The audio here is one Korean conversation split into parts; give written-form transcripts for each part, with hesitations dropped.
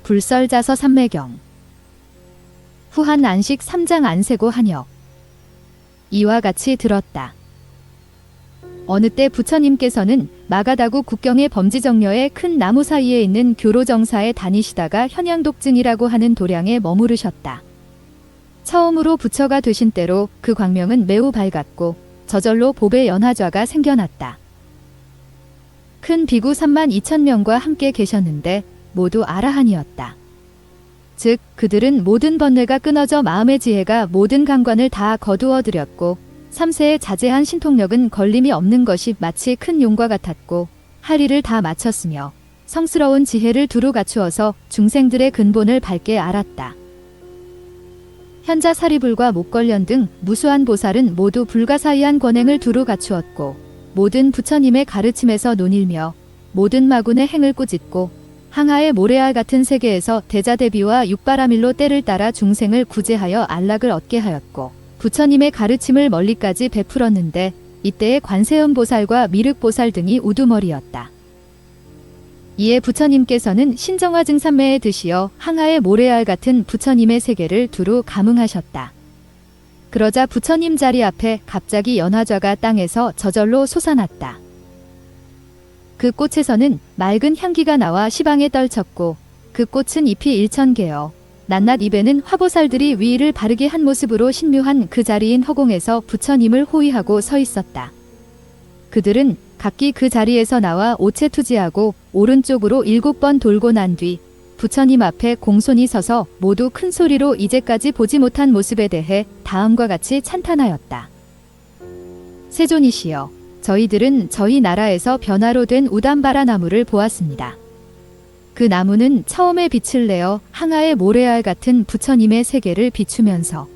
불설자서 삼매경 후한 안식 3장 안세고 한역 이와 같이 들었다. 어느 때 부처님께서는 마가다구 국경의 범지정려의 큰 나무 사이에 있는 교로정사에 다니시다가 현양독증이라고 하는 도량에 머무르셨다. 처음으로 부처가 되신 때로 그 광명은 매우 밝았고 저절로 보배 연화좌가 생겨났다. 큰 비구 32,000명과 함께 계셨는데 모두 아라한이었다. 즉 그들은 모든 번뇌가 끊어져 마음의 지혜가 모든 감관을 다 거두어들였고 3세의 자제한 신통력은 걸림이 없는 것이 마치 큰 용과 같았고 할 일을 다 마쳤으며 성스러운 지혜를 두루 갖추어서 중생들의 근본을 밝게 알았다. 현자 사리불과 목걸련 등 무수한 보살은 모두 불가사의한 권행을 두루 갖추었고 모든 부처님의 가르침에서 논일며 모든 마군의 행을 꾸짖고 항하의 모래알 같은 세계에서 대자대비와 육바라밀로 때를 따라 중생을 구제하여 안락을 얻게 하였고 부처님의 가르침을 멀리까지 베풀었는데 이때의 관세음보살과 미륵보살 등이 우두머리였다. 이에 부처님께서는 신정화 증산매에 드시어 항하의 모래알 같은 부처님의 세계를 두루 감응하셨다. 그러자 부처님 자리 앞에 갑자기 연화좌가 땅에서 저절로 솟아났다. 그 꽃에서는 맑은 향기가 나와 시방에 떨쳤고 그 꽃은 잎이 1000개여 낱낱 입에는 화보살들이 위를 바르게 한 모습으로 신묘한 그 자리인 허공에서 부처님을 호위하고 서 있었다. 그들은 각기 그 자리에서 나와 오체투지하고 오른쪽으로 7번 돌고 난 뒤 부처님 앞에 공손히 서서 모두 큰 소리로 이제까지 보지 못한 모습에 대해 다음과 같이 찬탄하였다. 세존이시여, 저희들은 저희 나라에서 변화로 된 우담바라 나무를 보았습니다. 그 나무는 처음에 빛을 내어 항하의 모래알 같은 부처님의 세계를 비추면서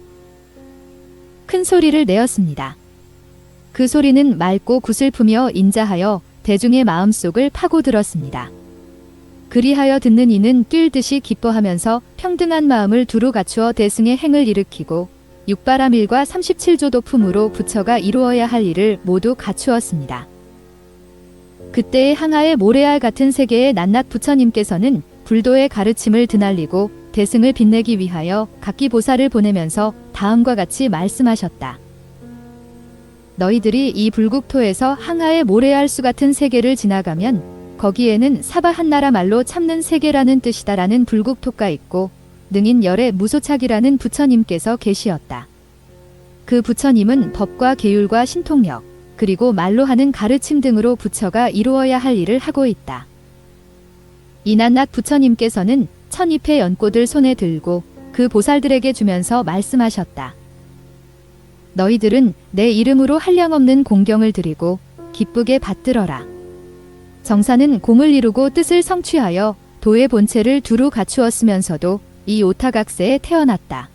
큰 소리를 내었습니다. 그 소리는 맑고 구슬프며 인자하여 대중의 마음속을 파고들었습니다. 그리하여 듣는 이는 뛸 듯이 기뻐하면서 평등한 마음을 두루 갖추어 대승의 행을 일으키고 육바라밀과 37조 도품으로 부처가 이루어야 할 일을 모두 갖추었습니다. 그때의 항하의 모래알 같은 세계의 낱낱 부처님께서는 불도의 가르침을 드날리고 대승을 빛내기 위하여 각기 보살을 보내면서 다음과 같이 말씀하셨다. 너희들이 이 불국토에서 항하의 모래알 수 같은 세계를 지나가면 거기에는 사바 한나라 말로 참는 세계라는 뜻이다라는 불국토가 있고 능인 열의 무소착이라는 부처님께서 계시었다. 그 부처님은 법과 계율과 신통력 그리고 말로 하는 가르침 등으로 부처가 이루어야 할 일을 하고 있다. 이 낱낱 부처님께서는 1000잎의 연꽃을 손에 들고 그 보살들에게 주면서 말씀하셨다. 너희들은 내 이름으로 한량없는 공경을 드리고 기쁘게 받들어라. 정사는 공을 이루고 뜻을 성취하여 도의 본체를 두루 갖추었으면서도 이 오타각세에 태어났다.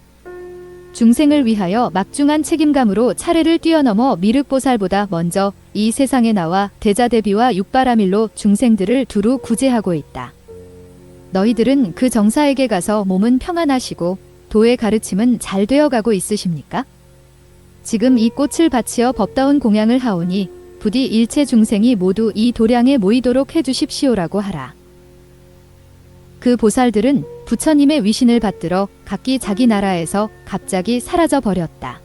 중생을 위하여 막중한 책임감으로 차례를 뛰어넘어 미륵보살보다 먼저 이 세상에 나와 대자대비와 육바라밀로 중생들을 두루 구제하고 있다. 너희들은 그 정사에게 가서 몸은 평안하시고 도의 가르침은 잘 되어가고 있으십니까? 지금 이 꽃을 바치어 법다운 공양을 하오니 부디 일체 중생이 모두 이 도량에 모이도록 해주십시오라고 하라. 그 보살들은 부처님의 위신을 받들어 각기 자기 나라에서 갑자기 사라져 버렸다.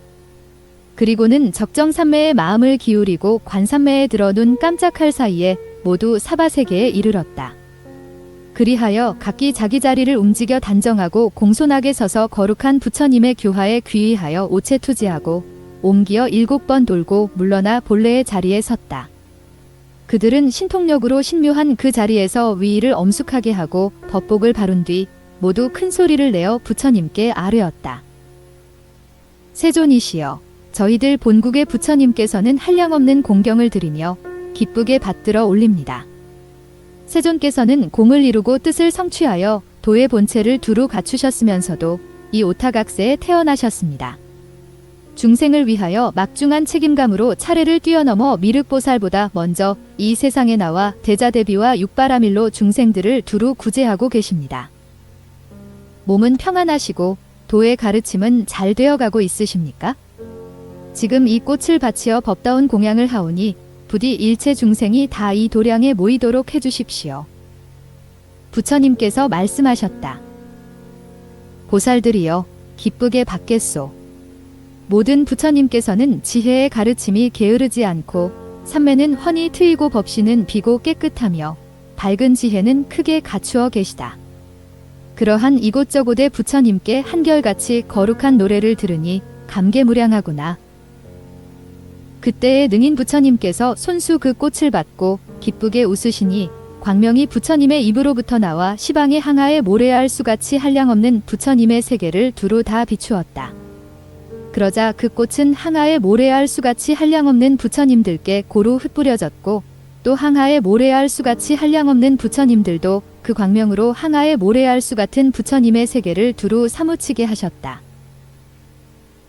그리고는 적정삼매의 마음을 기울이고 관삼매에 들어 눈 깜짝할 사이에 모두 사바세계에 이르렀다. 그리하여 각기 자기 자리를 움직여 단정하고 공손하게 서서 거룩한 부처님의 교화에 귀의하여 오체투지하고 옮기어 7번 돌고 물러나 본래의 자리에 섰다. 그들은 신통력으로 신묘한 그 자리에서 위의를 엄숙하게 하고 법복을 바룬 뒤 모두 큰 소리를 내어 부처님께 아뢰었다. 세존이시여, 저희들 본국의 부처님께서는 한량없는 공경을 드리며 기쁘게 받들어 올립니다. 세존께서는 공을 이루고 뜻을 성취하여 도의 본체를 두루 갖추셨으면서도 이 오타각세에 태어나셨습니다. 중생을 위하여 막중한 책임감으로 차례를 뛰어넘어 미륵보살보다 먼저 이 세상에 나와 대자대비와 육바라밀로 중생들을 두루 구제하고 계십니다. 몸은 평안하시고 도의 가르침은 잘 되어가고 있으십니까? 지금 이 꽃을 바치어 법다운 공양을 하오니 부디 일체 중생이 다 이 도량에 모이도록 해주십시오. 부처님께서 말씀하셨다. 보살들이여 기쁘게 받겠소. 모든 부처님께서는 지혜의 가르침이 게으르지 않고 삼매는 훤히 트이고 법시는 비고 깨끗하며 밝은 지혜는 크게 갖추어 계시다. 그러한 이곳저곳의 부처님께 한결같이 거룩한 노래를 들으니 감개무량하구나. 그때의 능인 부처님께서 손수 그 꽃을 받고 기쁘게 웃으시니 광명이 부처님의 입으로부터 나와 시방의 항아에 모래알 수같이 한량없는 부처님의 세계를 두루 다 비추었다. 그러자 그 꽃은 항아에 모래알 수같이 한량없는 부처님들께 고루 흩뿌려졌고 또 항아에 모래알 수같이 한량없는 부처님들도 그 광명으로 항아에 모래알 수 같은 부처님의 세계를 두루 사무치게 하셨다.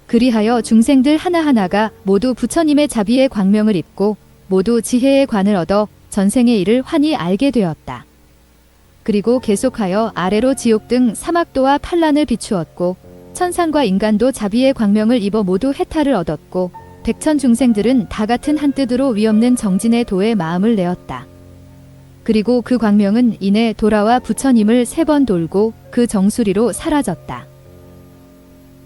그리하여 중생들 하나하나가 모두 부처님의 자비의 광명을 입고 모두 지혜의 관을 얻어 전생의 일을 환히 알게 되었다. 그리고 계속하여 아래로 지옥 등 사막도와 판란을 비추었고 천상과 인간도 자비의 광명을 입어 모두 해탈을 얻었고 백천 중생들은 다 같은 한뜻으로 위없는 정진의 도에 마음을 내었다. 그리고 그 광명은 이내 돌아와 부처님을 3번 돌고 그 정수리로 사라졌다.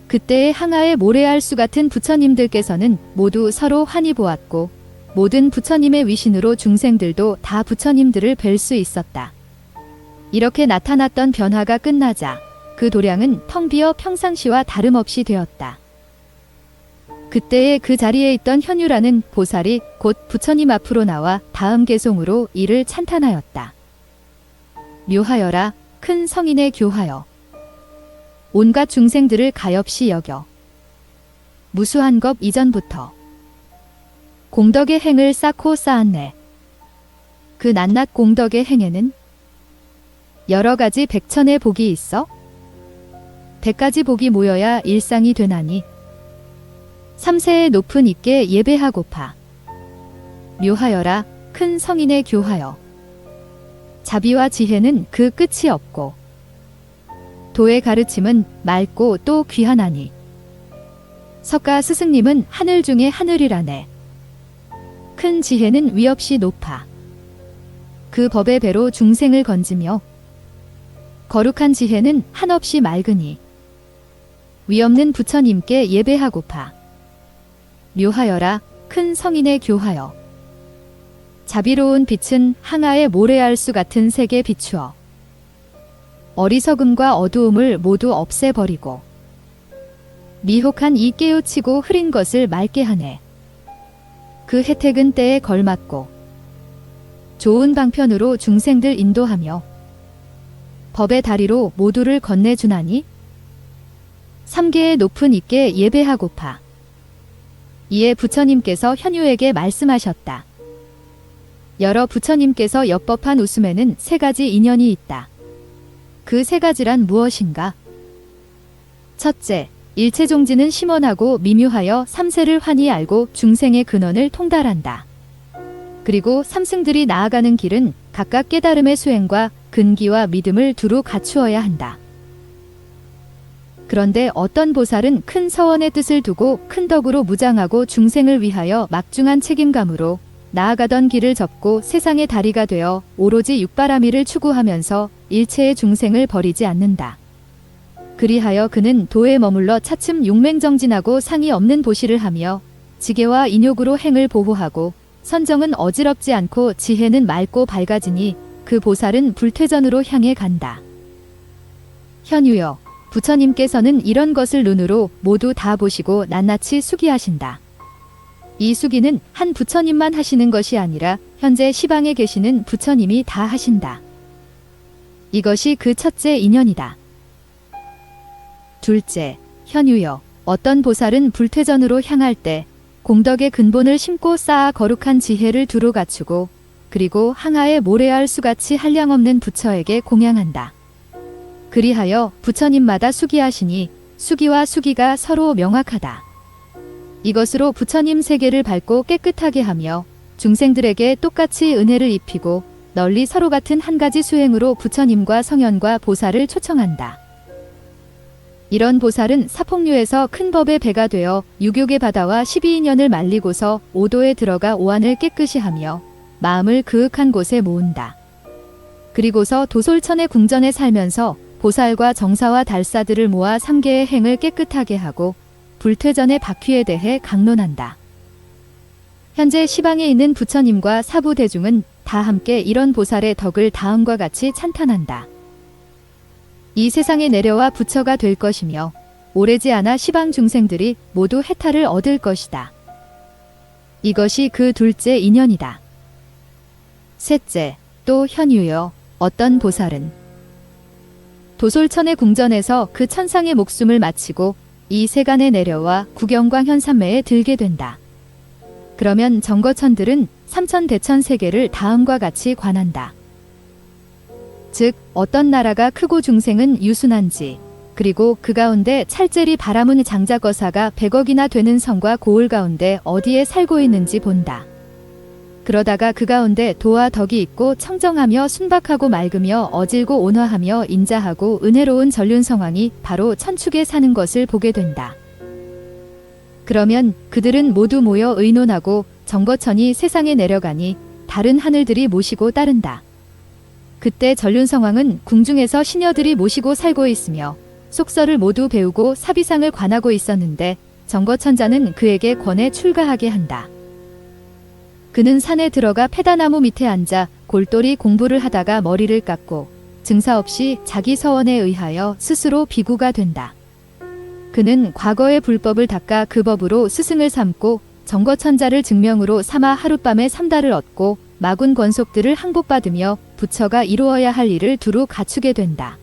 그때의 항아의 모래알 수 같은 부처님들께서는 모두 서로 환히 보았고 모든 부처님의 위신으로 중생들도 다 부처님들을 뵐 수 있었다. 이렇게 나타났던 변화가 끝나자 그 도량은 텅 비어 평상시와 다름없이 되었다. 그때의 그 자리에 있던 현유라는 보살이 곧 부처님 앞으로 나와 다음 개송으로 이를 찬탄하였다. 묘하여라 큰 성인의 교하여 온갖 중생들을 가엾이 여겨 무수한 것 이전부터 공덕의 행을 쌓고 쌓았네. 그 낱낱 공덕의 행에는 여러 가지 백천의 복이 있어 100가지 복이 모여야 일상이 되나니 삼세의 높은 있게 예배하고파 묘하여라 큰 성인의 교하여 자비와 지혜는 그 끝이 없고 도의 가르침은 맑고 또 귀하나니 석가 스승님은 하늘 중에 하늘이라네. 큰 지혜는 위없이 높아 그 법의 배로 중생을 건지며 거룩한 지혜는 한없이 맑으니 위없는 부처님께 예배하고파 묘하여라 큰 성인의 교하여 자비로운 빛은 항아의 모래알 수 같은 색에 비추어 어리석음과 어두움을 모두 없애버리고 미혹한 이 깨우치고 흐린 것을 맑게 하네. 그 혜택은 때에 걸맞고 좋은 방편으로 중생들 인도하며 법의 다리로 모두를 건네주나니 삼계의 높은 있게 예배하고파 이에 부처님께서 현유에게 말씀하셨다. 여러 부처님께서 엽법한 웃음에는 3가지 인연이 있다. 그 3가지란 무엇인가? 첫째, 일체종지는 심원하고 미묘하여 삼세를 환히 알고 중생의 근원을 통달한다. 그리고 삼승들이 나아가는 길은 각각 깨달음의 수행과 근기와 믿음을 두루 갖추어야 한다. 그런데 어떤 보살은 큰 서원의 뜻을 두고 큰 덕으로 무장하고 중생을 위하여 막중한 책임감으로 나아가던 길을 접고 세상의 다리가 되어 오로지 육바라밀을 추구하면서 일체의 중생을 버리지 않는다. 그리하여 그는 도에 머물러 차츰 용맹정진하고 상이 없는 보시를 하며 지계와 인욕으로 행을 보호하고 선정은 어지럽지 않고 지혜는 맑고 밝아지니 그 보살은 불퇴전으로 향해 간다. 현유여, 부처님께서는 이런 것을 눈으로 모두 다 보시고 낱낱이 수기하신다. 이 수기는 한 부처님만 하시는 것이 아니라 현재 시방에 계시는 부처님이 다 하신다. 이것이 그 첫째 인연이다. 둘째, 현유여, 어떤 보살은 불퇴전으로 향할 때 공덕의 근본을 심고 쌓아 거룩한 지혜를 두루 갖추고 그리고 항아의 모래알 수같이 한량없는 부처에게 공양한다. 그리하여 부처님마다 수기하시니 수기와 수기가 서로 명확하다. 이것으로 부처님 세계를 밝고 깨끗하게 하며 중생들에게 똑같이 은혜를 입히고 널리 서로 같은 한 가지 수행으로 부처님과 성현과 보살을 초청한다. 이런 보살은 사폭류에서 큰 법의 배가 되어 유교계 바다와 12인연을 말리고서 오도에 들어가 오한을 깨끗이 하며 마음을 그윽한 곳에 모은다. 그리고서 도솔천의 궁전에 살면서 보살과 정사와 달사들을 모아 3개의 행을 깨끗하게 하고 불퇴전의 바퀴에 대해 강론한다. 현재 시방에 있는 부처님과 사부대중은 다 함께 이런 보살의 덕을 다음과 같이 찬탄한다. 이 세상에 내려와 부처가 될 것이며 오래지 않아 시방 중생들이 모두 해탈을 얻을 것이다. 이것이 그 둘째 인연이다. 셋째, 또 현유여, 어떤 보살은 도솔천의 궁전에서 그 천상의 목숨을 마치고 이 세간에 내려와 구경광 현산매에 들게 된다. 그러면 정거천들은 삼천대천 세계를 다음과 같이 관한다. 즉 어떤 나라가 크고 중생은 유순한지, 그리고 그 가운데 찰제리 바라문 장자거사가 100억이나 되는 성과 고을 가운데 어디에 살고 있는지 본다. 그러다가 그 가운데 도와 덕이 있고 청정하며 순박하고 맑으며 어질고 온화하며 인자하고 은혜로운 전륜성왕이 바로 천축에 사는 것을 보게 된다. 그러면 그들은 모두 모여 의논하고 정거천이 세상에 내려가니 다른 하늘들이 모시고 따른다. 그때 전륜성왕은 궁중에서 시녀들이 모시고 살고 있으며 속설을 모두 배우고 사비상을 관하고 있었는데 정거천자는 그에게 권해 출가하게 한다. 그는 산에 들어가 페다나무 밑에 앉아 골똘히 공부를 하다가 머리를 깎고 증사 없이 자기 서원에 의하여 스스로 비구가 된다. 그는 과거의 불법을 닦아 그 법으로 스승을 삼고 정거천자를 증명으로 삼아 하룻밤에 3달을 얻고 마군 권속들을 항복받으며 부처가 이루어야 할 일을 두루 갖추게 된다.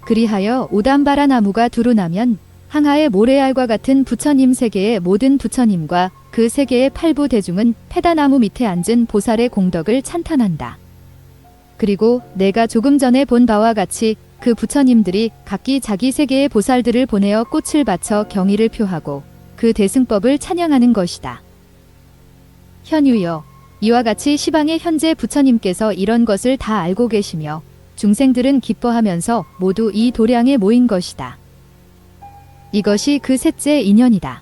그리하여 오담바라 나무가 두루 나면 항하의 모래알과 같은 부처님 세계의 모든 부처님과 그 세계의 팔부 대중은 페다나무 밑에 앉은 보살의 공덕을 찬탄한다. 그리고 내가 조금 전에 본 바와 같이 그 부처님들이 각기 자기 세계의 보살들을 보내어 꽃을 바쳐 경의를 표하고 그 대승법을 찬양하는 것이다. 현유여, 이와 같이 시방의 현재 부처님께서 이런 것을 다 알고 계시며 중생들은 기뻐하면서 모두 이 도량에 모인 것이다. 이것이 그 셋째 인연이다.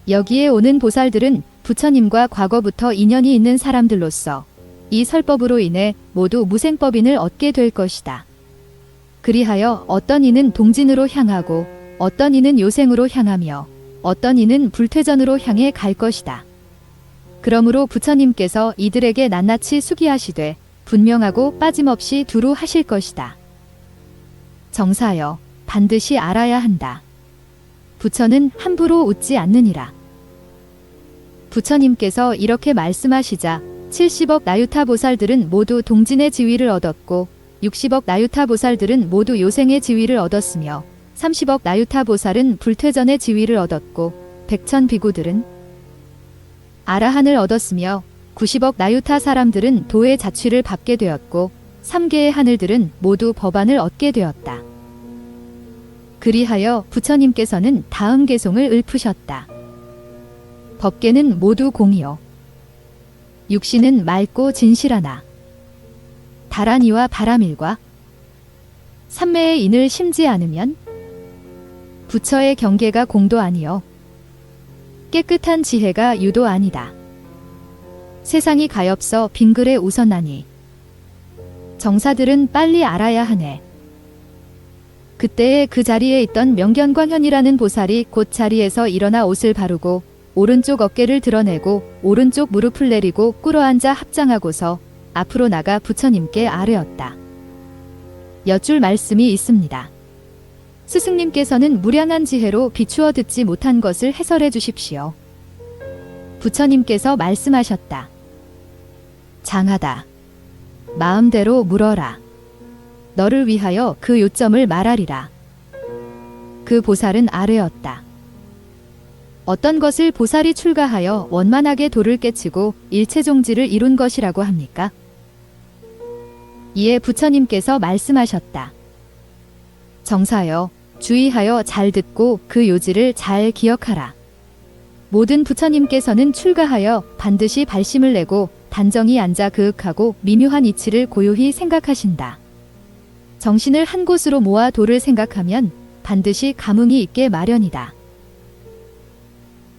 여기에 오는 보살들은 부처님과 과거부터 인연이 있는 사람들로서 이 설법으로 인해 모두 무생법인을 얻게 될 것이다. 그리하여 어떤 이는 동진으로 향하고 어떤 이는 요생으로 향하며 어떤 이는 불퇴전으로 향해 갈 것이다. 그러므로 부처님께서 이들에게 낱낱이 수기하시되 분명하고 빠짐없이 두루 하실 것이다. 정사여, 반드시 알아야 한다. 부처는 함부로 웃지 않느니라. 부처님께서 이렇게 말씀하시자 70억 나유타 보살들은 모두 동진의 지위를 얻었고 60억 나유타 보살들은 모두 요생의 지위를 얻었으며 30억 나유타 보살은 불퇴전의 지위를 얻었고 백천 비구들은 아라한을 얻었으며 90억 나유타 사람들은 도의 자취를 받게 되었고 3개의 하늘들은 모두 법안을 얻게 되었다. 그리하여 부처님께서는 다음 개송을 읊으셨다. 법계는 모두 공이요. 육신은 맑고 진실하나 다란이와 바람일과 삼매의 인을 심지 않으면 부처의 경계가 공도 아니요 깨끗한 지혜가 유도 아니다. 세상이 가엾어 빙글에 웃었나니 정사들은 빨리 알아야 하네. 그때에 그 자리에 있던 명견광현이라는 보살이 곧 자리에서 일어나 옷을 바르고 오른쪽 어깨를 드러내고 오른쪽 무릎을 내리고 꿇어앉아 합장하고서 앞으로 나가 부처님께 아뢰었다. 여쭐 말씀이 있습니다. 스승님께서는 무량한 지혜로 비추어 듣지 못한 것을 해설해 주십시오. 부처님께서 말씀하셨다. 장하다. 마음대로 물어라. 너를 위하여 그 요점을 말하리라. 그 보살은 아뢰었다. 어떤 것을 보살이 출가하여 원만하게 도를 깨치고 일체종지를 이룬 것이라고 합니까? 이에 부처님께서 말씀하셨다. 정사여, 주의하여 잘 듣고 그 요지를 잘 기억하라. 모든 부처님께서는 출가하여 반드시 발심을 내고 단정히 앉아 그윽하고 미묘한 이치를 고요히 생각하신다. 정신을 한 곳으로 모아 도를 생각하면 반드시 감흥이 있게 마련이다.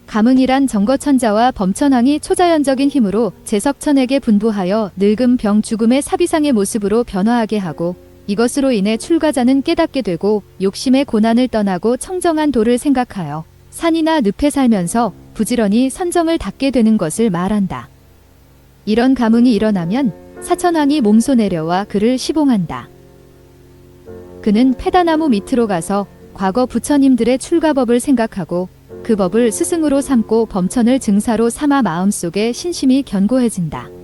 감흥이란 정거천자와 범천왕이 초자연적인 힘으로 제석천에게 분부하여 늙음 병 죽음의 사비상의 모습으로 변화하게 하고 이것으로 인해 출가자는 깨닫게 되고 욕심의 고난을 떠나고 청정한 도를 생각하여 산이나 늪에 살면서 부지런히 선정을 닦게 되는 것을 말한다. 이런 감흥이 일어나면 사천왕이 몸소 내려와 그를 시봉한다. 그는 페다나무 밑으로 가서 과거 부처님들의 출가법을 생각하고 그 법을 스승으로 삼고 범천을 증사로 삼아 마음속에 신심이 견고해진다.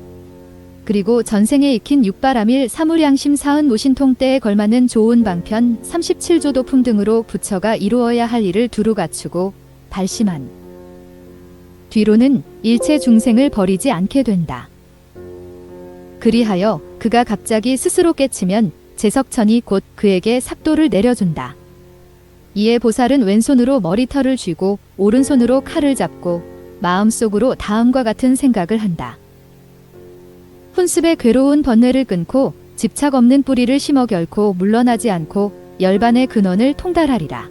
그리고 전생에 익힌 육바라밀 사무량심 사은 모신통 때에 걸맞는 좋은 방편 37조 도품 등으로 부처가 이루어야 할 일을 두루 갖추고 발심한 뒤로는 일체 중생을 버리지 않게 된다. 그리하여 그가 갑자기 스스로 깨치면 제석천이 곧 그에게 삭도를 내려준다. 이에 보살은 왼손으로 머리털을 쥐고 오른손으로 칼을 잡고 마음속으로 다음과 같은 생각을 한다. 훈습의 괴로운 번뇌를 끊고 집착 없는 뿌리를 심어 결코 물러나지 않고 열반의 근원을 통달하리라.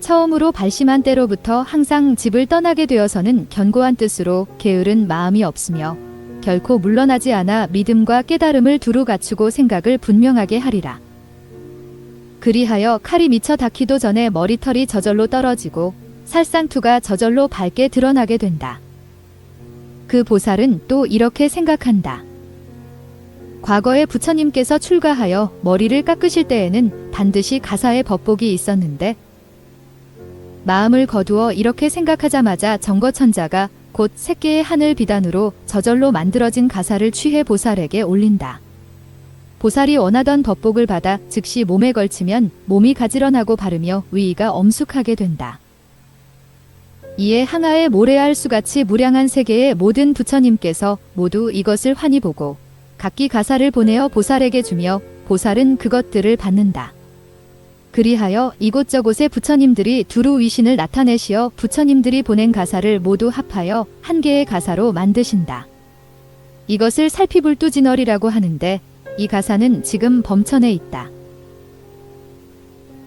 처음으로 발심한 때로부터 항상 집을 떠나게 되어서는 견고한 뜻으로 게으른 마음이 없으며 결코 물러나지 않아 믿음과 깨달음을 두루 갖추고 생각을 분명하게 하리라. 그리하여 칼이 미쳐 닿기도 전에 머리털이 저절로 떨어지고 살상투가 저절로 밝게 드러나게 된다. 그 보살은 또 이렇게 생각한다. 과거에 부처님께서 출가하여 머리를 깎으실 때에는 반드시 가사의 법복이 있었는데 마음을 거두어 이렇게 생각하자마자 정거천자가 곧 새끼의 하늘 비단으로 저절로 만들어진 가사를 취해 보살에게 올린다. 보살이 원하던 법복을 받아 즉시 몸에 걸치면 몸이 가지런하고 바르며 위의가 엄숙하게 된다. 이에 항아의 모래알 수같이 무량한 세계의 모든 부처님께서 모두 이것을 환히 보고 각기 가사를 보내어 보살에게 주며 보살은 그것들을 받는다. 그리하여 이곳저곳의 부처님들이 두루 위신을 나타내시어 부처님들이 보낸 가사를 모두 합하여 한 개의 가사로 만드신다. 이것을 살피불두진얼이라고 하는데 이 가사는 지금 범천에 있다.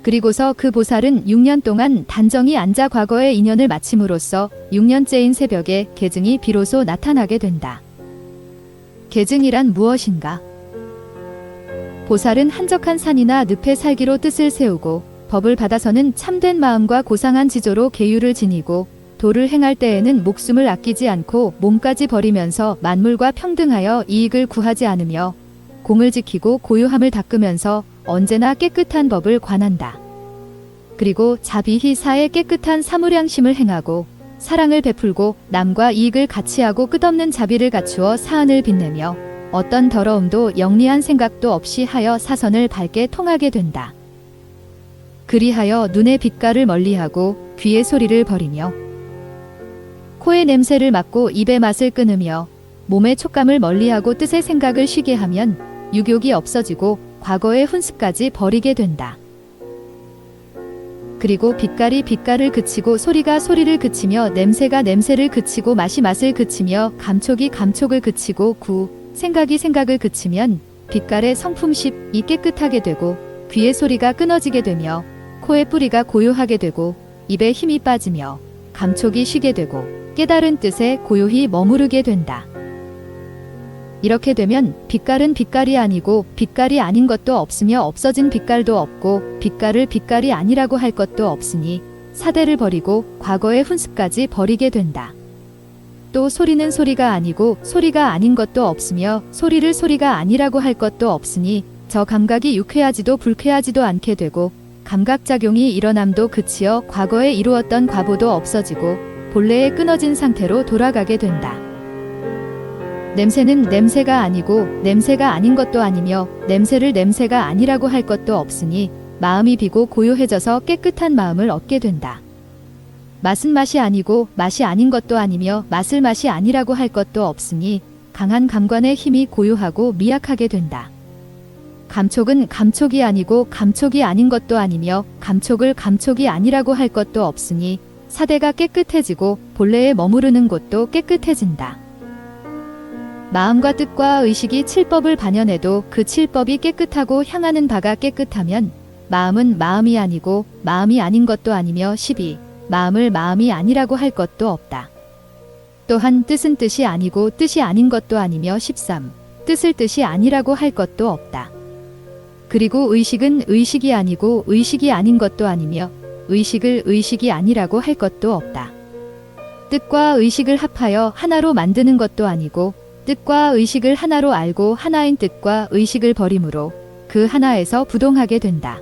그리고서 그 보살은 6년 동안 단정히 앉아 과거의 인연을 마침으로써 6년째인 새벽에 계증이 비로소 나타나게 된다. 계증이란 무엇인가? 보살은 한적한 산이나 늪에 살기로 뜻을 세우고 법을 받아서는 참된 마음과 고상한 지조로 계율을 지니고 도를 행할 때에는 목숨을 아끼지 않고 몸까지 버리면서 만물과 평등하여 이익을 구하지 않으며 공을 지키고 고요함을 닦으면서 언제나 깨끗한 법을 관한다. 그리고 자비히 사에 깨끗한 사무량심을 행하고 사랑을 베풀고 남과 이익을 같이 하고 끝없는 자비를 갖추어 사안을 빛내며 어떤 더러움도 영리한 생각도 없이 하여 사선을 밝게 통하게 된다. 그리하여 눈의 빛깔을 멀리하고 귀의 소리를 버리며 코의 냄새를 맡고 입의 맛을 끊으며 몸의 촉감을 멀리하고 뜻의 생각을 쉬게 하면 유욕이 없어지고 과거의 훈습까지 버리게 된다. 그리고 빛깔이 빛깔을 그치고 소리가 소리를 그치며 냄새가 냄새를 그치고 맛이 맛을 그치며 감촉이 감촉을 그치고 생각이 생각을 그치면 빛깔의 성품십이 깨끗하게 되고 귀의 소리가 끊어지게 되며 코의 뿌리가 고요하게 되고 입에 힘이 빠지며 감촉이 쉬게 되고 깨달은 뜻에 고요히 머무르게 된다. 이렇게 되면 빛깔은 빛깔이 아니고 빛깔이 아닌 것도 없으며 없어진 빛깔도 없고 빛깔을 빛깔이 아니라고 할 것도 없으니 사대를 버리고 과거의 훈습까지 버리게 된다. 또 소리는 소리가 아니고 소리가 아닌 것도 없으며 소리를 소리가 아니라고 할 것도 없으니 저 감각이 유쾌하지도 불쾌하지도 않게 되고 감각작용이 일어남도 그치어 과거에 이루었던 과보도 없어지고 본래의 끊어진 상태로 돌아가게 된다. 냄새는 냄새가 아니고 냄새가 아닌 것도 아니며 냄새를 냄새가 아니라고 할 것도 없으니 마음이 비고 고요해져서 깨끗한 마음을 얻게 된다. 맛은 맛이 아니고 맛이 아닌 것도 아니며 맛을 맛이 아니라고 할 것도 없으니 강한 감관의 힘이 고요하고 미약하게 된다. 감촉은 감촉이 아니고 감촉이 아닌 것도 아니며 감촉을 감촉이 아니라고 할 것도 없으니 사대가 깨끗해지고 본래에 머무르는 곳도 깨끗해진다. 마음과 뜻과 의식이 칠법을 반영해도 그 칠법이 깨끗하고 향하는 바가 깨끗하면 마음은 마음이 아니고 마음이 아닌 것도 아니며 12. 마음을 마음이 아니라고 할 것도 없다. 또한 뜻은 뜻이 아니고 뜻이 아닌 것도 아니며 13. 뜻을 뜻이 아니라고 할 것도 없다. 그리고 의식은 의식이 아니고 의식이 아닌 것도 아니며 의식을 의식이 아니라고 할 것도 없다. 뜻과 의식을 합하여 하나로 만드는 것도 아니고 뜻과 의식을 하나로 알고 하나인 뜻과 의식을 버림으로 그 하나에서 부동하게 된다.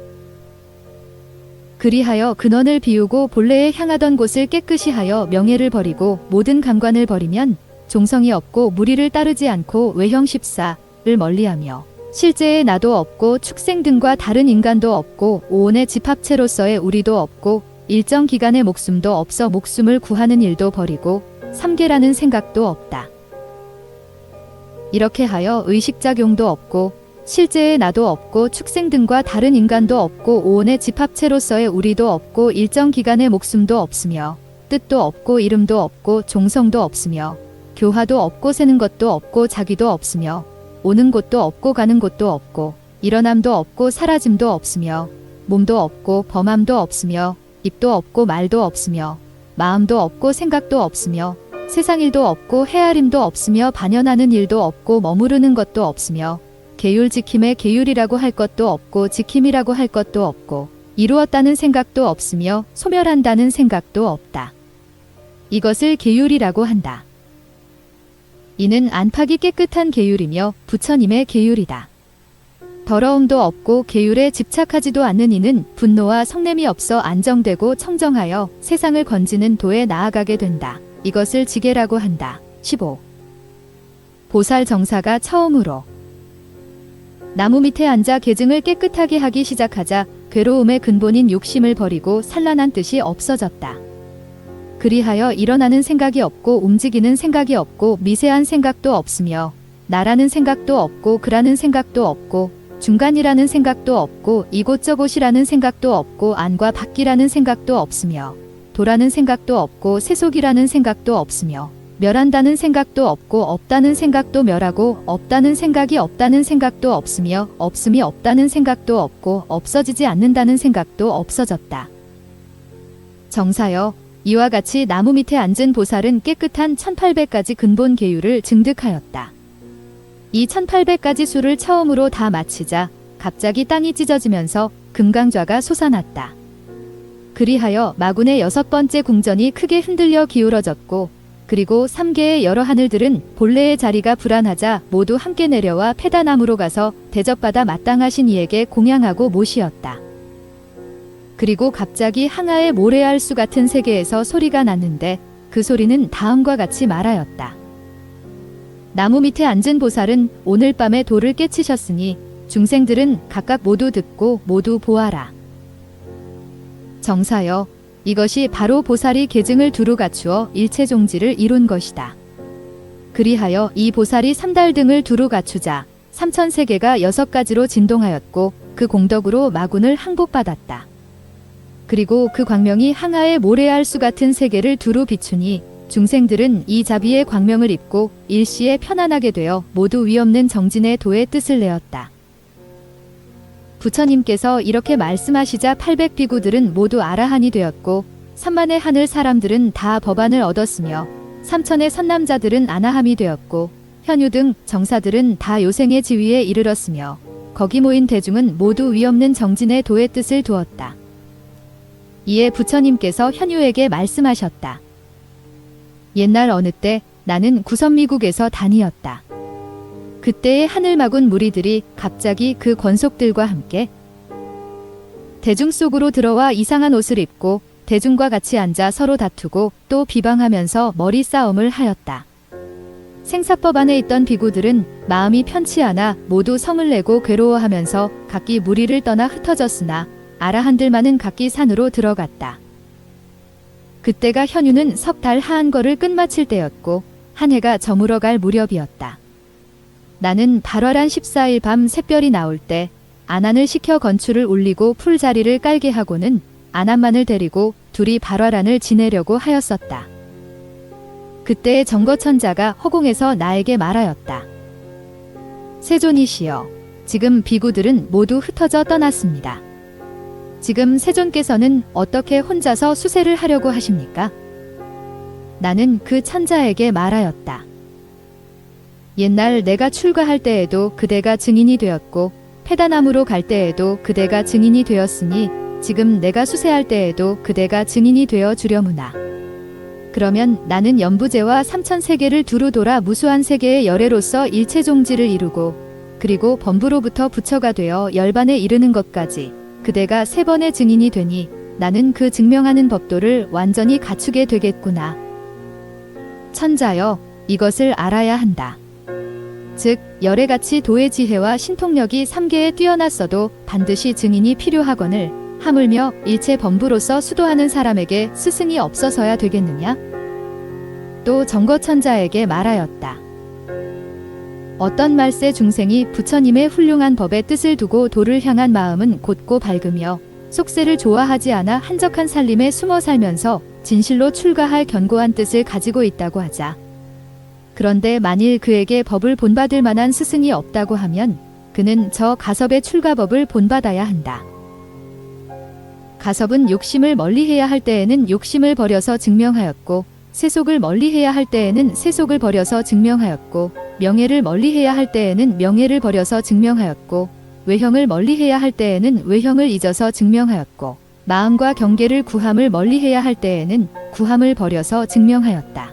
그리하여 근원을 비우고 본래에 향하던 곳을 깨끗이 하여 명예를 버리고 모든 감관을 버리면 종성이 없고 무리를 따르지 않고 외형 14를 멀리하며 실제의 나도 없고 축생 등과 다른 인간도 없고 오온의 집합체로서의 우리도 없고 일정 기간의 목숨도 없어 목숨을 구하는 일도 버리고 삼계라는 생각도 없다. 이렇게 하여 의식작용도 없고 실제의 나도 없고 축생 등과 다른 인간도 없고 오온의 집합체로서의 우리도 없고 일정 기간의 목숨도 없으며 뜻도 없고 이름도 없고 종성도 없으며 교화도 없고 새는 것도 없고 자기도 없으며 오는 곳도 없고 가는 곳도 없고 일어남도 없고 사라짐도 없으며 몸도 없고 범함도 없으며 입도 없고 말도 없으며 마음도 없고 생각도 없으며 세상 일도 없고 헤아림도 없으며 반연하는 일도 없고 머무르는 것도 없으며 계율 지킴의 계율이라고 할 것도 없고 지킴이라고 할 것도 없고 이루었다는 생각도 없으며 소멸한다는 생각도 없다. 이것을 계율이라고 한다. 이는 안팎이 깨끗한 계율이며 부처님의 계율이다. 더러움도 없고 계율에 집착하지도 않는 이는 분노와 성냄이 없어 안정되고 청정하여 세상을 건지는 도에 나아가게 된다. 이것을 지계라고 한다. 15. 보살 정사가 처음으로 나무 밑에 앉아 계증을 깨끗하게 하기 시작하자 괴로움의 근본인 욕심을 버리고 산란한 뜻이 없어졌다. 그리하여 일어나는 생각이 없고 움직이는 생각이 없고 미세한 생각도 없으며 나라는 생각도 없고 그라는 생각도 없고 중간이라는 생각도 없고 이곳저곳이라는 생각도 없고 안과 밖이라는 생각도 없으며 도라는 생각도 없고 세속이라는 생각도 없으며 멸한다는 생각도 없고 없다는 생각도 멸하고 없다는 생각이 없다는 생각도 없으며 없음이 없다는 생각도 없고 없어지지 않는다는 생각도 없어졌다. 정사여, 이와 같이 나무 밑에 앉은 보살은 깨끗한 1800가지 근본 계율을 증득하였다. 이 1800가지 수를 처음으로 다 마치자 갑자기 땅이 찢어지면서 금강좌가 솟아났다. 그리하여 마군의 6번째 궁전이 크게 흔들려 기울어졌고 그리고 3개의 여러 하늘들은 본래의 자리가 불안하자 모두 함께 내려와 페다남으로 가서 대접받아 마땅하신 이에게 공양하고 모시었다. 그리고 갑자기 항아의 모래알수 같은 세계에서 소리가 났는데 그 소리는 다음과 같이 말하였다. 나무 밑에 앉은 보살은 오늘 밤에 도를 깨치셨으니 중생들은 각각 모두 듣고 모두 보아라. 정사여, 이것이 바로 보살이 계증을 두루 갖추어 일체종지를 이룬 것이다. 그리하여 이 보살이 3달 등을 두루 갖추자 3000세계가 6가지로 진동하였고 그 공덕으로 마군을 항복받았다. 그리고 그 광명이 항아의 모래알수 같은 세계를 두루 비추니 중생들은 이 자비의 광명을 입고 일시에 편안하게 되어 모두 위없는 정진의 도의 뜻을 내었다. 부처님께서 이렇게 말씀하시자 800비구들은 모두 아라한이 되었고 3만의 하늘 사람들은 다 법안을 얻었으며 3천의 선남자들은 아나함이 되었고 현유 등 정사들은 다 요생의 지위에 이르렀으며 거기 모인 대중은 모두 위없는 정진의 도의 뜻을 두었다. 이에 부처님께서 현유에게 말씀하셨다. 옛날 어느 때 나는 구선미국에서 다니었다. 그때의 하늘마군 무리들이 갑자기 그 권속들과 함께 대중 속으로 들어와 이상한 옷을 입고 대중과 같이 앉아 서로 다투고 또 비방하면서 머리 싸움을 하였다. 생사법 안에 있던 비구들은 마음이 편치 않아 모두 성을 내고 괴로워하면서 각기 무리를 떠나 흩어졌으나 아라한들만은 각기 산으로 들어갔다. 그때가 현유는 석 달 하한거를 끝마칠 때였고 한 해가 저물어갈 무렵이었다. 나는 발활한 14일 밤 샛별이 나올 때 안안을 시켜 건추를 울리고 풀자리를 깔게 하고는 안안만을 데리고 둘이 발화란을 지내려고 하였었다. 그때 정거천자가 허공에서 나에게 말하였다. 세존이시여, 지금 비구들은 모두 흩어져 떠났습니다. 지금 세존께서는 어떻게 혼자서 수세를 하려고 하십니까? 나는 그 천자에게 말하였다. 옛날 내가 출가할 때에도 그대가 증인이 되었고 페다남으로 갈 때에도 그대가 증인이 되었으니 지금 내가 수세할 때에도 그대가 증인이 되어 주려무나. 그러면 나는 연부제와 삼천세계를 두루 돌아 무수한 세계의 열애로서 일체종지를 이루고 그리고 범부로부터 부처가 되어 열반에 이르는 것까지 그대가 3번의 증인이 되니 나는 그 증명하는 법도를 완전히 갖추게 되겠구나. 천자여, 이것을 알아야 한다. 즉 열애같이 도의 지혜와 신통력이 3계에 뛰어났어도 반드시 증인이 필요하거늘 하물며 일체 범부로서 수도하는 사람에게 스승이 없어서야 되겠느냐? 또 정거천자에게 말하였다. 어떤 말세 중생이 부처님의 훌륭한 법의 뜻을 두고 도를 향한 마음은 곧고 밝으며 속세를 좋아하지 않아 한적한 살림에 숨어 살면서 진실로 출가할 견고한 뜻을 가지고 있다고 하자. 그런데 만일 그에게 법을 본받을 만한 스승이 없다고 하면 그는 저 가섭의 출가법을 본받아야 한다. 가섭은 욕심을 멀리해야 할 때에는 욕심을 버려서 증명하였고 세속을 멀리해야 할 때에는 세속을 버려서 증명하였고 명예를 멀리해야 할 때에는 명예를 버려서 증명하였고 외형을 멀리해야 할 때에는 외형을 잊어서 증명하였고 마음과 경계를 구함을 멀리해야 할 때에는 구함을 버려서 증명하였다.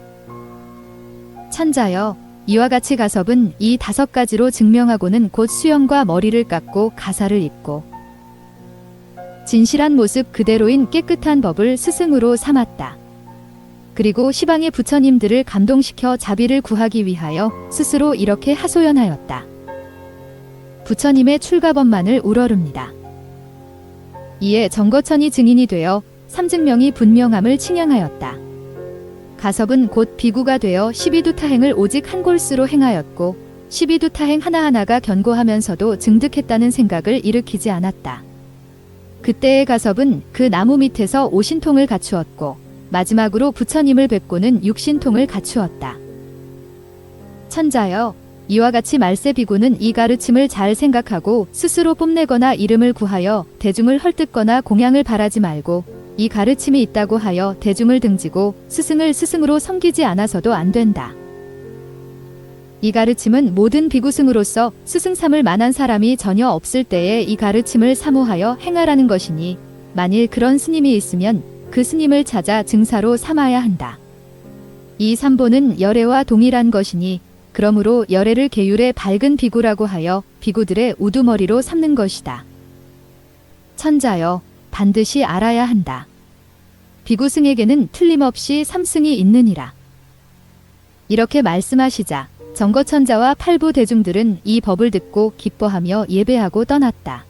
천자여, 이와 같이 가섭은 이 5가지로 증명하고는 곧 수염과 머리를 깎고 가사를 입고 진실한 모습 그대로인 깨끗한 법을 스승으로 삼았다. 그리고 시방의 부처님들을 감동시켜 자비를 구하기 위하여 스스로 이렇게 하소연하였다. 부처님의 출가법만을 우러릅니다. 이에 정거천이 증인이 되어 삼증명이 분명함을 칭양하였다. 가섭은 곧 비구가 되어 12두타행을 오직 한 골수로 행하였고 12두타행 하나하나가 견고하면서도 증득했다는 생각을 일으키지 않았다. 그때의 가섭은 그 나무 밑에서 5신통을 갖추었고 마지막으로 부처님을 뵙고는 6신통을 갖추었다. 천자여, 이와 같이 말세 비구는 이 가르침을 잘 생각하고 스스로 뽐내거나 이름을 구하여 대중을 헐뜯거나 공양을 바라지 말고 이 가르침이 있다고 하여 대중을 등지고 스승을 스승으로 섬기지 않아서도 안 된다. 이 가르침은 모든 비구승으로서 스승 삼을 만한 사람이 전혀 없을 때에 이 가르침을 사모하여 행하라는 것이니 만일 그런 스님이 있으면 그 스님을 찾아 증사로 삼아야 한다. 이 삼보는 열애와 동일한 것이니 그러므로 열애를 계율의 밝은 비구라고 하여 비구들의 우두머리로 삼는 것이다. 천자여, 반드시 알아야 한다. 비구승에게는 틀림없이 삼승이 있느니라. 이렇게 말씀하시자 정거천자와 팔부 대중들은 이 법을 듣고 기뻐하며 예배하고 떠났다.